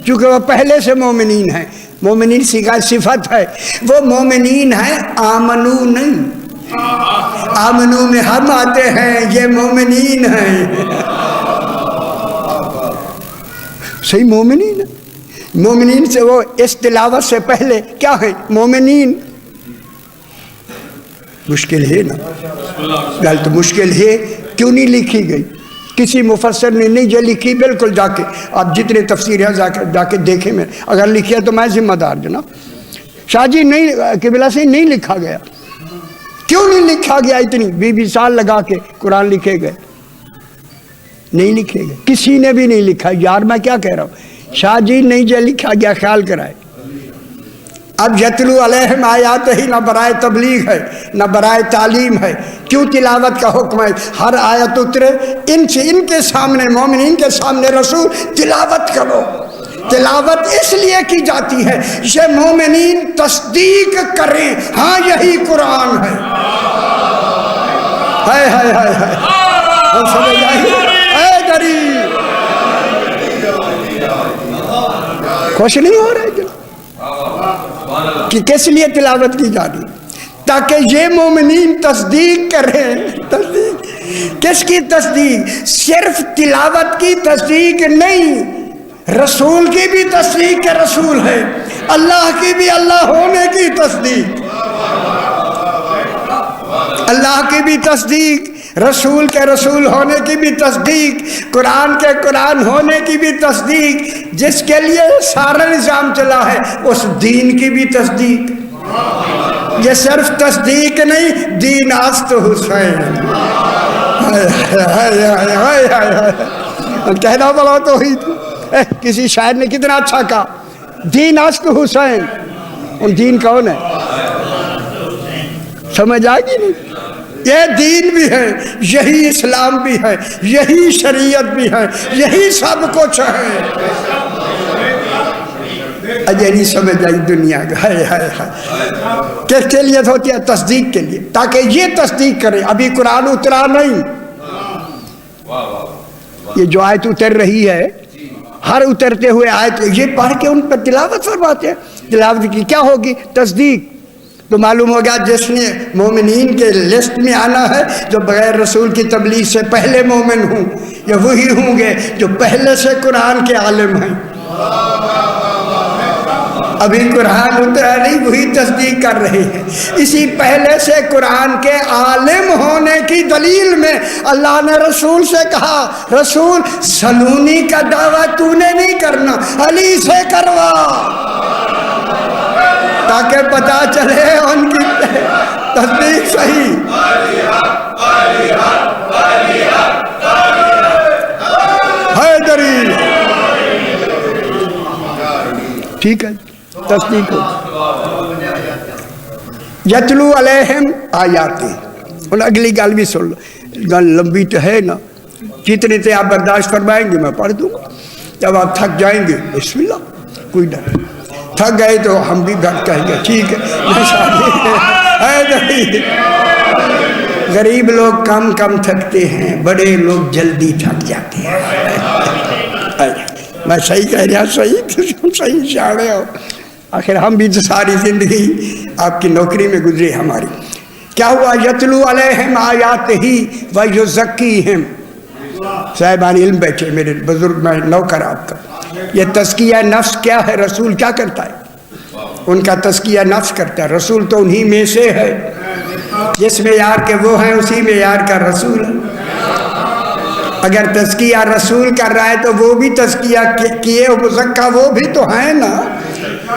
چونکہ وہ پہلے سے مومنین ہیں۔ مومنین صفت ہے، وہ مومنین ہیں، آمنو نہیں۔ آمنو میں ہم آتے ہیں، یہ مومنین ہیں، صحیح مومنین ہیں۔ مومنین سے وہ اس تلاوت سے پہلے کیا ہے؟ مومنین۔ مشکل ہے نا، گل تو مشکل ہے، کیوں نہیں لکھی گئی؟ کسی مفسر نے نہیں یہ لکھی، بالکل جا کے آپ جتنے تفسیر ہے جا کے دیکھیں، میں اگر لکھی ہے تو میں ذمہ دار جناب۔ شاہ جی نہیں، قبلہ سے نہیں لکھا گیا۔ کیوں نہیں لکھا گیا؟ اتنی 20 سال لگا کے قرآن لکھے گئے، نہیں لکھے گئے، کسی نے بھی نہیں لکھا۔ یار میں کیا کہہ رہا ہوں، شاہ جی نہیں جو لکھا گیا، خیال کرائے۔ اب یتلو علیہم آیات ہی نہ برائے تبلیغ ہے نہ برائے تعلیم ہے، کیوں تلاوت کا حکم ہے؟ ہر آیت اترے ان کے سامنے، مومنین کے سامنے رسول تلاوت کرو۔ تلاوت اس لیے کی جاتی ہے یہ مومنین تصدیق کریں، ہاں یہی قرآن ہے۔ ہائے ہائے ہائے ہائے، ہم سمجھ آئیے؟ اے غریب خوش نہیں ہو رہے جو کہ کس لیے تلاوت کی جا رہی؟ تاکہ یہ مومنین تصدیق کریں۔ تصدیق کس کی تصدیق؟ صرف تلاوت کی تصدیق نہیں، رسول کی بھی تصدیق کے رسول ہے، اللہ کی بھی اللہ ہونے کی تصدیق، اللہ کی بھی تصدیق، رسول کے رسول ہونے کی بھی تصدیق، قرآن کے قرآن ہونے کی بھی تصدیق، جس کے لیے سارا نظام چلا ہے اس دین کی بھی تصدیق۔ یہ صرف تصدیق نہیں، دین است حسین۔ کہنا بلا تو ہی کسی شاعر نے کتنا اچھا کہا، دین است حسین۔ ان دین کون ہے؟ سمجھ آئے گی نہیں؟ یہ دین بھی ہے، یہی اسلام بھی ہے، یہی شریعت بھی ہے، یہی سب کچھ ہے۔ اجے نہیں سمجھ آئی دنیا کا۔ کس کے لیے ہوتی ہے؟ تصدیق کے لیے، تاکہ یہ تصدیق کرے ابھی قرآن اترا نہیں۔ یہ جو آیت اتر رہی ہے، ہر اترتے ہوئے آیت یہ پڑھ کے ان پر تلاوت فرماتے ہیں۔ تلاوت کی کیا ہوگی؟ تصدیق۔ تو معلوم ہو گیا جس نے مومنین کے لسٹ میں آنا ہے جو بغیر رسول کی تبلیغ سے پہلے مومن ہوں، یا وہی ہوں گے جو پہلے سے قرآن کے عالم ہیں۔ ابھی قرآن اترا نہیں، وہی تصدیق کر رہے ہیں۔ اسی پہلے سے قرآن کے عالم ہونے کی دلیل میں اللہ نے رسول سے کہا، رسول سلونی کا دعویٰ تو نے نہیں کرنا، علی سے کروا، تاکہ پتا چلے ان کی تصدیق صحیح۔ حیدری ٹھیک ہے، تصدیق ہو۔ یتلو علیہم آیاتی۔ اور اگلی گل بھی سن لو، گل لمبی تو ہے نا، جتنے تے آپ برداشت فرمائیں گے میں پڑھ دوں گا، جب آپ تھک جائیں گے بسم اللہ، کوئی ڈر، تھک گئے تو ہم بھی گھر کہیں گے ٹھیک ہے۔ غریب لوگ کم تھکتے ہیں، بڑے لوگ جلدی تھک جاتے ہیں۔ میں صحیح کہہ رہا، صحیح جانے ہو۔ آخر ہم بھی تو ساری زندگی آپ کی نوکری میں گزری ہماری۔ کیا ہوا؟ یتلو علیہم آیاتہ ویزکیہم۔ صاحبان علم بیٹھے میرے بزرگ، میں نوکر آپ کا۔ یہ تزکیہ نفس کیا ہے؟ رسول کیا کرتا ہے؟ ان کا تزکیہ نفس کرتا ہے۔ رسول تو انہی میں سے ہے، جس معیار کے وہ ہیں اسی معیار کا رسول ہے۔ اگر تزکیہ رسول کر رہا ہے تو وہ بھی تزکیہ کیے مزکہ وہ بھی تو ہیں نا،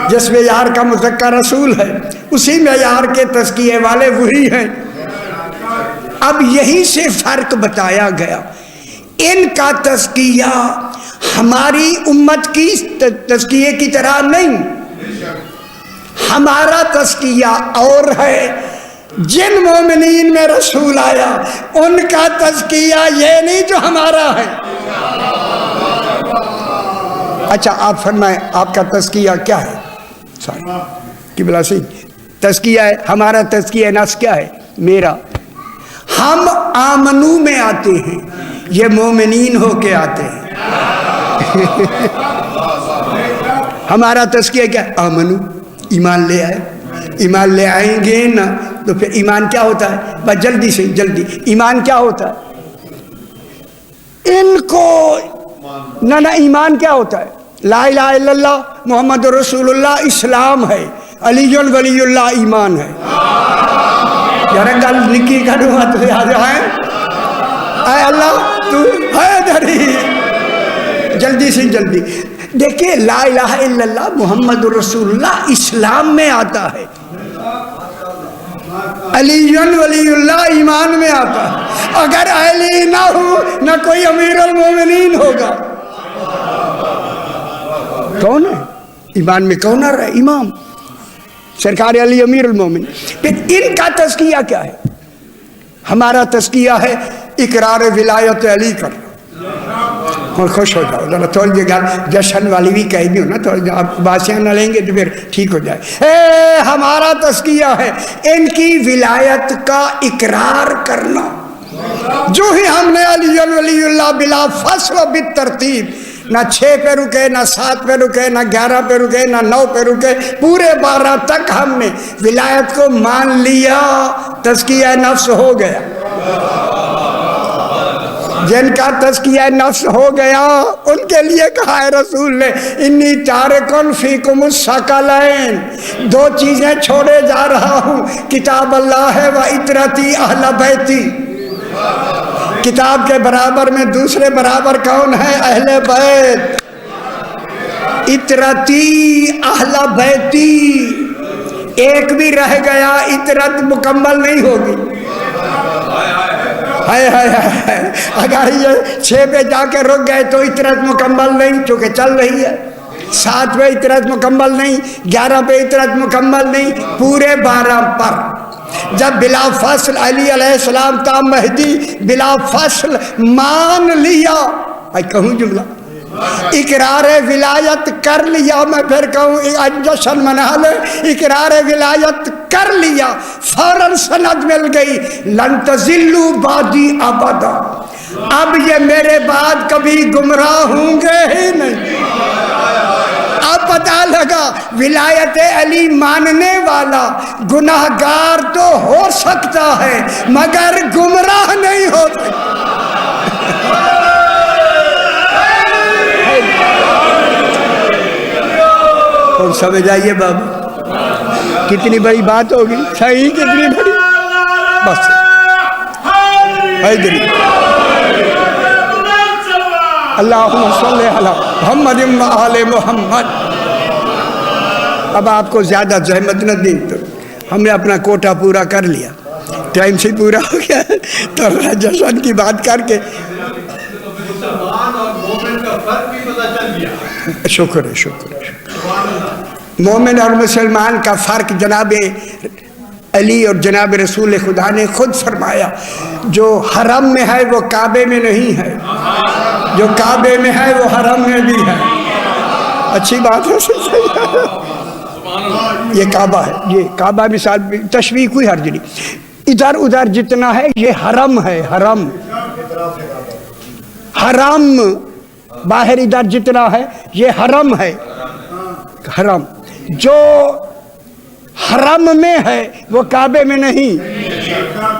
جس معیار کا مزکہ رسول ہے اسی معیار کے تزکیے والے وہی ہیں۔ اب یہی سے فرق بتایا گیا، ان کا تزکیہ ہماری امت کی تزکیے کی طرح نہیں، ہمارا تزکیہ اور ہے۔ جن مومنین میں رسول آیا ان کا تزکیہ یہ نہیں جو ہمارا ہے۔ اچھا آپ فرمائیں آپ کا تزکیہ کیا ہے؟ قبلہ سے تزکیہ ہے، ہمارا تزکیہ نفس کیا ہے؟ میرا۔ ہم آمنو میں آتے ہیں، یہ مومنین ہو کے آتے ہیں۔ ہمارا تزکیہ کیا ہے؟ آمنو، ایمان لے آئے۔ ایمان لے آئیں گے نا تو پھر ایمان کیا ہوتا ہے؟ بس جلدی سے جلدی ایمان کیا ہوتا ہے؟ ان کو نہ ایمان کیا ہوتا ہے؟ لا الہ الا اللہ محمد رسول اللہ اسلام ہے، علی ولی اللہ ایمان ہے۔ یار گل نکی کروں تو یاد ہے اے اللہ تو ہے جلدی سے جلدی دیکھیں، لا الہ الا اللہ محمد رسول اللہ اسلام میں آتا ہے، علی ولی اللہ ایمان میں آتا ہے۔ اگر علی نہ ہو نہ کوئی امیر المومنین ہوگا۔ کون ہے ایمان میں؟ کون آ رہا ہے؟ امام سرکار علی امیر المومن۔ پھر ان کا تزکیہ کیا ہے؟ ہمارا تزکیہ ہے اقرار ولایت علی کر، اور خوش ہو جاؤ ذرا تھوڑی دیر گھر جشن والی بھی کہہ دی ہو نا، تھوڑی آپ باسیاں نہ لیں گے تو پھر ٹھیک ہو جائے۔ ہمارا تزکیہ ہے ان کی ولایت کا اقرار کرنا۔ جو ہی ہم نے علی ولی اللہ بلا فصل و بالترتیب، نہ 6 پہ رکے، نہ 7 پہ رکے، نہ 11 پہ رکے، نہ 9 پہ رکے، پورے 12 تک ہم نے ولایت کو مان لیا، تزکیہ نفس ہو گیا۔ جن کا تزکیہ نفس ہو گیا ان کے لیے کہا ہے رسول نے، انی تارکن فیکم الثقلین، 2 چیزیں چھوڑے جا رہا ہوں، کتاب اللہ ہے و اطرتی اہل بیتی۔ کتاب کے برابر میں دوسرے برابر کون ہے؟ اہل بیت۔ اطرتی اہل بیتی، ایک بھی رہ گیا اطرت مکمل نہیں ہوگی۔ اگر یہ 6 پہ جا کے رک گئے تو اطرت مکمل نہیں، چونکہ چل رہی ہے۔ 7 پہ اطرت مکمل نہیں، 11 پہ اطرت مکمل نہیں، پورے 12 پر جب بلا فصل علی علیہ السلام تا مہدی بلا فصل مان لیا، کہوں جملہ اقرار ولایت کر لیا، میں پھر کہوں جشن منا لے، اقرار ولایت کر لیا، فوراً سند مل گئی، لن تضلوا بعدی ابدا، اب یہ میرے بعد کبھی گمراہ ہوں گے ہی نہیں۔ اب پتہ لگا ولایت علی ماننے والا گناہگار تو ہو سکتا ہے مگر گمراہ نہیں ہو سکتا۔ کون سمجھ آئیے بابا؟ کتنی بڑی بات ہوگی، صحیح کتنی بڑی بس اللہم صلی علی محمد و آل محمد۔ اب آپ کو زیادہ زحمت نہ دیں، تو ہم نے اپنا کوٹا پورا کر لیا، ٹائم سے پورا ہو گیا، تو جشن کی بات کر کے شکر ہے، شکر ہے۔ مومن اور مسلمان کا فرق جناب علی اور جناب رسول خدا نے خود فرمایا، جو حرم میں ہے وہ کعبے میں نہیں ہے، جو کعبے میں ہے وہ حرم میں بھی ہے۔ اچھی بات ہے، یہ کعبہ ہے، یہ کعبہ مثال تشبیہ کوئی حرج نہیں، ادھر ادھر جتنا ہے یہ حرم ہے، حرم حرم، باہر ادھر جتنا ہے یہ حرم ہے، حرم جو حرم میں ہے وہ کعبے میں نہیں۔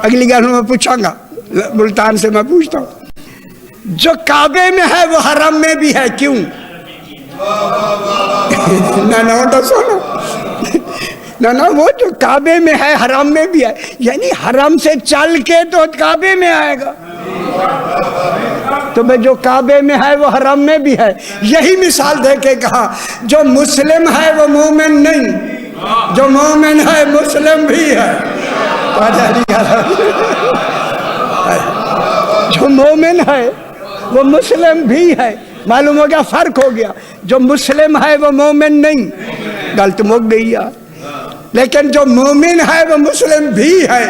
اگلی گل میں پوچھوں گا، ملتان سے میں پوچھتا ہوں، جو کعبے میں ہے وہ حرم میں بھی ہے، کیوں؟ نہ وہ جو کعبے میں ہے حرم میں بھی ہے، یعنی حرم سے چل کے تو کعبے میں آئے گا، تو جو کعبے میں ہے وہ حرم میں بھی ہے۔ یہی مثال دے کے کہا جو مسلم ہے وہ مومن نہیں، جو مومن ہے مسلم بھی ہے۔ جو مومن ہے وہ مسلم بھی ہے، معلوم ہو گیا، فرق ہو گیا، جو مسلم ہے وہ مومن نہیں، غلط مک گئی یار، لیکن جو مومن ہے وہ مسلم بھی ہے۔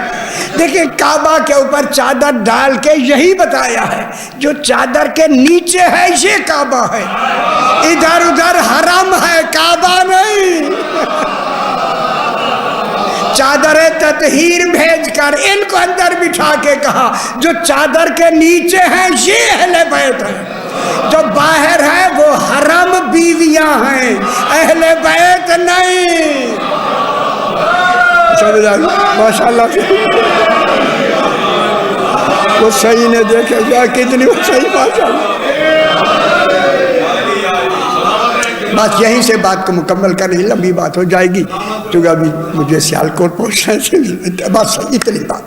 دیکھیں کعبہ کے اوپر چادر ڈال کے یہی بتایا ہے، جو چادر کے نیچے ہے یہ کعبہ ہے، ادھر ادھر حرم ہے، کعبہ نہیں۔ چادر تطہیر بھیج کر ان کو اندر بٹھا کے کہا جو چادر کے نیچے ہیں یہ اہل بیت ہیں، جو باہر ہے وہ حرم بیویاں ہیں، اہل بیت نہیں۔ ماشاءاللہ وہ صحیح نے دیکھا جا کتنی وہ صحیح ماشاءاللہ۔ بس یہیں سے بات کو مکمل کریں، لمبی بات ہو جائے گی کیونکہ ابھی مجھے سیالکوٹ پہنچنا ہے، بس اتنی بات۔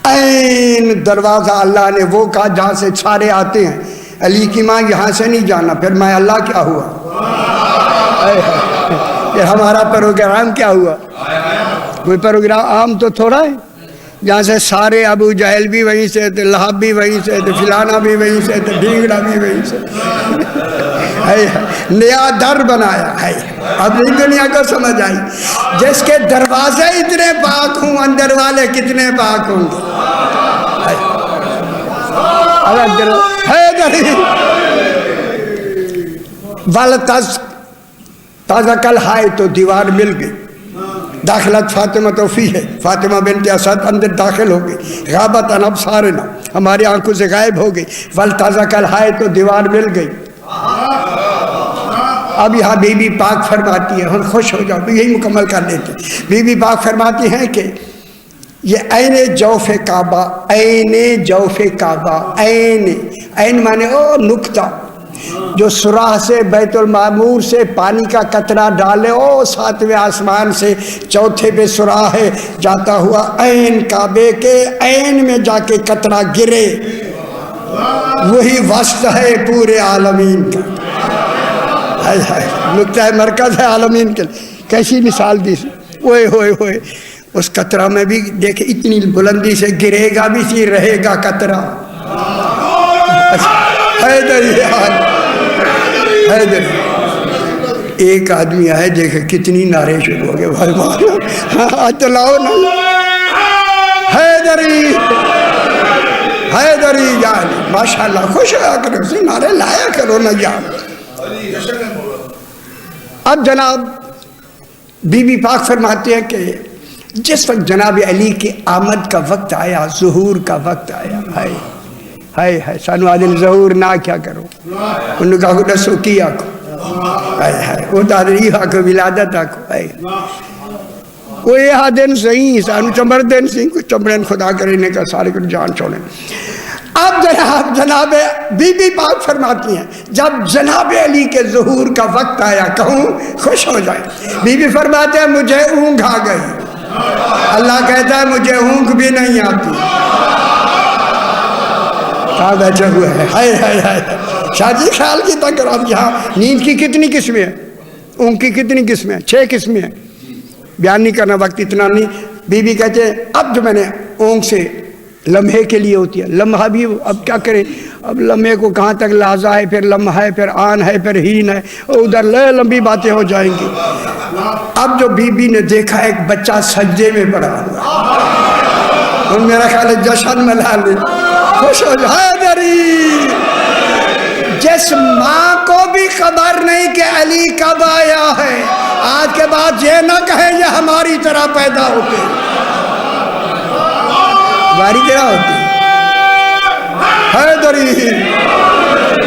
این دروازہ اللہ نے وہ کہا جہاں سے سارے آتے ہیں، علی کی ماں یہاں سے نہیں جانا، پھر میں اللہ کیا ہوا؟ پھر ہمارا پروگرام کیا ہوا؟ کوئی پروگرام عام تو تھوڑا ہے، جہاں سے سارے ابو جہل بھی وہیں سے تھے، لہب بھی وہیں سے تھے، فلانا بھی وہیں سے تھے، ڈھینگڑا بھی وہیں سے، نیا در بنایا ہے۔ اب اس دنیا کو سمجھ آئی، جس کے دروازے اتنے پاک ہوں اندر والے کتنے پاک ہوں گے۔ تازہ کل ہائے تو دیوار مل گئی، داخلت فاطمہ توفی ہے، فاطمہ بنت اسد اندر داخل ہو گئی، غابت عن ابصارنا، ہماری آنکھوں سے غائب ہو گئی، تازہ کل ہائے تو دیوار مل گئی۔ اب یہاں بی بی پاک فرماتی ہے، ہم خوش ہو جاؤ، یہی مکمل کر لیتے ہیں۔ بی بی پاک فرماتی ہیں کہ یہ عین جوف کعبہ، عین جوف کعبہ، عین مانے او نقطہ، جو سوراخ سے بیت المعمور سے پانی کا قطرہ ڈالے، او ساتویں آسمان سے چوتھے پہ سوراخ ہے، جاتا ہوا عین کعبے کے عین میں جا کے قطرہ گرے، وہی وسط ہے پورے عالمین کا، نقطہ مرکز ہے عالمین کے۔ کیسی مثال دی، اوئے ہوئے ہوئے، اس قطرہ میں بھی دیکھیں اتنی بلندی سے گرے گا بھی سی، رہے گا قطرہ۔ ایک آدمی آئے، دیکھے کتنی نعرے شروع ہو گئے، چلاؤ نا حیدری حیدری جان، ماشاءاللہ خوش ہوا کرو، اسی نعرے لایا کرو نا جان۔ اب جناب بی بی پاک فرماتے ہیں کہ جس وقت جناب علی کی آمد کا وقت آیا، ظہور کا وقت آیا، ہائے ہائے سانو آدھن ظہور نہ کیا کرو، انہوں کہا کو نسو کیا کو، وہ تحریف آکو ولادت آکو، وہ یہ آدھن صحیح سانو چمبر دن سی، کچھ چمبرین خدا کرنے کا سارے کو جان چھوڑیں۔ اب جناب بی بی پاک فرماتی ہیں جب جناب علی کے ظہور کا وقت آیا، کہوں خوش ہو جائے۔ بی بی فرماتے ہیں مجھے اونگ آ گئی، اللہ کہتا ہے مجھے اونگ بھی نہیں آتی۔ کہاں بیٹھے ہوئے ہیں، ہائے ہائے ہائے، شاہ جی خیال کی تک اب یہاں نیند کی کتنی قسمیں ہیں، اونگ کی کتنی قسمیں ہیں، 6 قسمیں ہیں، بیان نہیں کرنا وقت اتنا نہیں۔ بی بی کہتے ہیں اب جو میں نے اونگ سے لمحے کے لیے ہوتی ہے، لمحہ بھی اب کیا کریں، اب لمحے کو کہاں تک لحظہ ہے، پھر لمحہ ہے، پھر آن ہے، پھر ہین ہے، ادھر لمبی باتیں ہو جائیں گی۔ اب جو بی بی نے دیکھا ایک بچہ سجدے میں پڑا ہوا، میرا خیال ہے جشن منا لے، خوش ہو حیدری۔ جس ماں کو بھی خبر نہیں کہ علی کب آیا ہے، آج کے بعد یہ نہ کہیں یہ ہماری طرح پیدا ہوتے، ہماری طرح ہوتی حیدری۔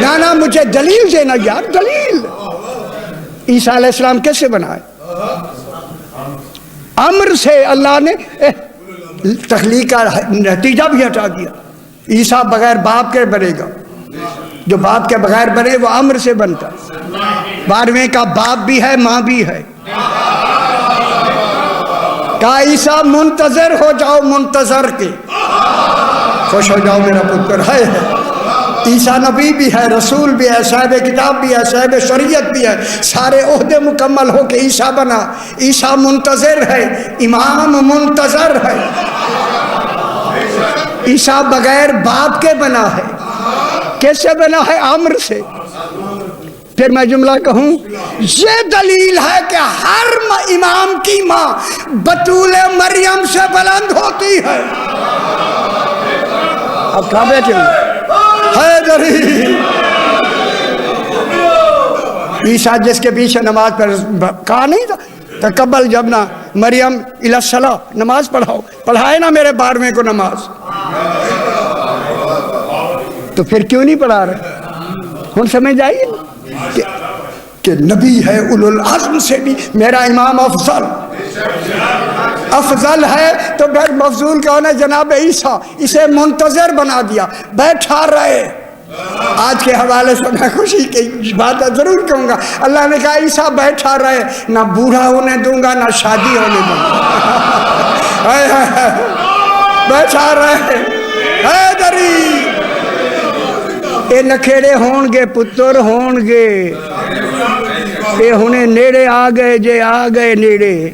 نانا مجھے دلیل دینا یار، دلیل۔ عیسیٰ علیہ السلام کیسے بنائے؟ امر سے اللہ نے تخلیق کا نتیجہ بھی ہٹا دیا۔ عیسیٰ بغیر باپ کے بنے گا، جو باپ کے بغیر بنے وہ امر سے بنتا۔ 12ویں کا باپ بھی ہے ماں بھی ہے، کہا عیسیٰ منتظر ہو جاؤ منتظر کے، خوش ہو جاؤ میرا پتر ہے۔ عیسیٰ نبی بھی ہے، رسول بھی ہے، صاحب کتاب بھی ہے، صاحب شریعت بھی ہے، سارے عہدے مکمل ہو کے عیسیٰ بنا۔ عیسیٰ منتظر ہے، امام منتظر ہے۔ عیسیٰ بغیر باپ کے بنا ہے، کیسے بنا ہے؟ امر سے۔ پھر میں جملہ کہوں، یہ دلیل ہے کہ ہر امام کی ماں بطول مریم سے بلند ہوتی ہے۔ اب کہاں بیٹھے ہوئے حیدری؟ عیسیٰ جس کے پیچھے نماز پر کہا نہیں تھا تقبل جب نہ مریم الی الصلاۃ، نماز پڑھاؤ، پڑھائے نا میرے 12ویں کو نماز، تو پھر کیوں نہیں پڑھا رہے؟ ہم سمجھ آئیے کہ نبی ہے اولو العزم سے بھی میرا امام افضل ہے، تو پھر مفضول کون ہے؟ جناب عیسیٰ۔ اسے منتظر بنا دیا، بیٹھا رہے۔ آج کے حوالے سے میں خوشی کی بات ضرور کہوں گا، اللہ نے کہا عیسیٰ بیٹھا رہے، نہ بوڑھا ہونے دوں گا نہ شادی ہونے دوں گا، بیٹھا رہے حیدری۔ ਇਹ ਨਖੇੜੇ ਹੋਣਗੇ ਪੁੱਤਰ ਹੋਣਗੇ, ਇਹ ਹੁਣੇ ਨੇੜੇ ਆ ਗਏ ਜੇ, ਆ ਗਏ ਨੇੜੇ,